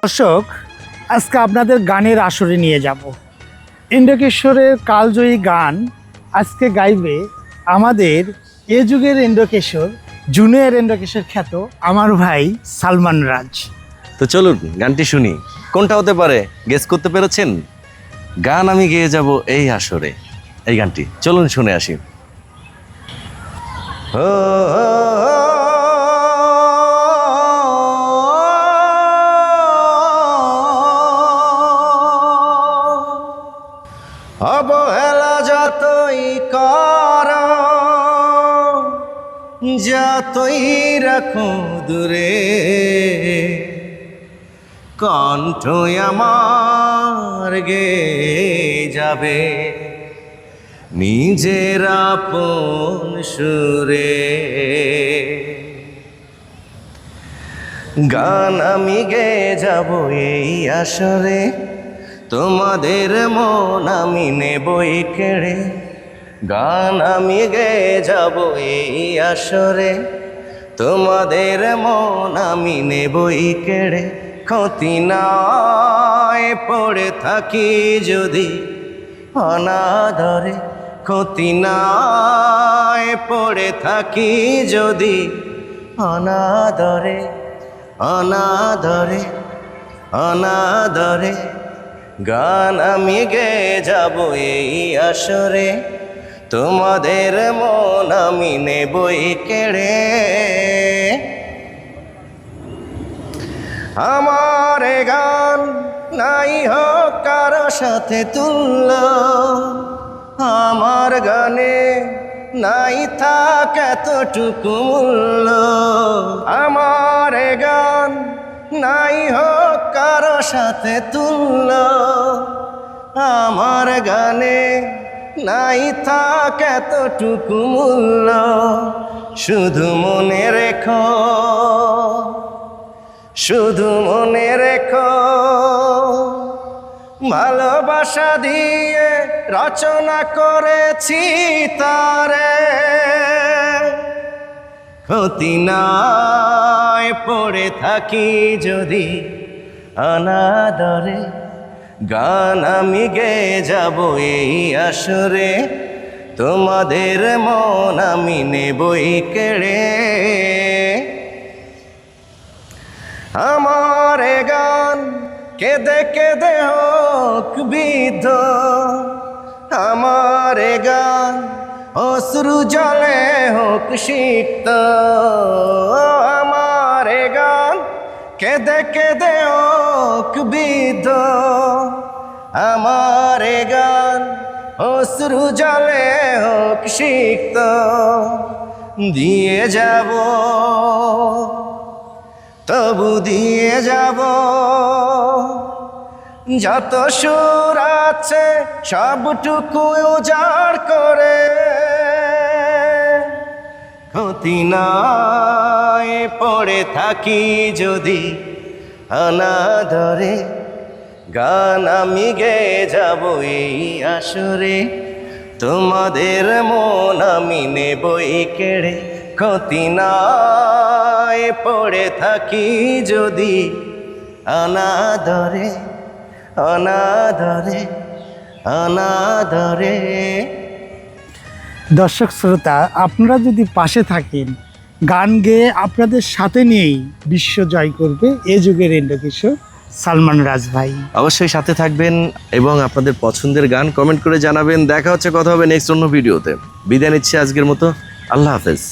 দর্শক, আজকে আপনাদের গানের আসরে নিয়ে যাব। ইন্দ্রকিশোরের কালজয়ী গান আজকে গাইবে আমাদের এ যুগের ইন্দ্রকিশোর, জুনিয়র ইন্দ্রকিশোর খ্যাত আমার ভাই সালমান রাজ। তো চলুন গানটি শুনি। কোনটা হতে পারে গেস করতে পেরেছেন? গান আমি গেয়ে যাব এই আসরে, এই গানটি চলুন শুনে আসি। অবহেলা যতই কর, যতই রাখো দূরে, কণ্ঠ আমার গেয়ে যাবে নিজের আপন সুরে। গান আমি গেয়ে যাব এই আসরে, তোমাদের মন আমি নেবই কেড়ে। গান আমি গেয়ে যাব এই আসরে, তোমাদের মন আমি নেবই কেড়ে। ক্ষতি নয় পড়ে থাকি যদি অনাদরে, ক্ষতি নয় পড়ে থাকি যদি অনাদরে, অনাদরে, অনাদরে। গান আমি গেয়ে যাব এই আসরে, তোমাদের মন আমি নেবই কেড়ে। আমার গান নাই হোক কারো সাথে তুল্য, আমার গানে নাই থাক এতটুকু মূল্য। আমার গান নাই হোক কারো সাথে তুল্য, আমার গানে নাই থাক এতটুকু মূল্য। শুধু মনে রেখো, শুধু মনে রেখো, ভালোবাসা দিয়ে রচনা করেছি তারে। ক্ষতি নাই পড়ে থাকি যদি অনাদরে, গান আমি গেয়ে যাব এই আসরে, তোমাদের মন আমি নেবই কেড়ে। আমার গান কেঁদে কেঁদে হোক বিদ্ধ, আমার গান অশ্রু জলে হোক সিক্ত। আমার গান কেঁদে কেঁদে হোক বিদ্ধ, আমার গান অশ্রু জলে হোক সিক্ত। দিয়ে যাব তবু দিয়ে যাব, যত সুর আছে সবটুকু উজাড় করে। ক্ষতি নাই পড়ে থাকি যদি অনাদরে, গান আমি গেয়ে যাব এই আসরে, তোমাদের মন আমি নেবই কেড়ে। ক্ষতি নাই পড়ে থাকি যদি অনাদরে, অনাদরে, অনাদরে। দর্শক শ্রোতা, আপনারা যদি পাশে থাকেন, গান গেয়ে আপনাদের সাথে নিয়েই বিশ্ব জয় করবে এ যুগের ইন্দ্রকিশোর সালমান রাজ ভাই। অবশ্যই সাথে থাকবেন এবং আপনাদের পছন্দের গান কমেন্ট করে জানাবেন। দেখা হচ্ছে, কথা হবে নেক্সট অন্য ভিডিওতে। বিদায় নিচ্ছি আজকের মতো, আল্লাহ হাফেজ।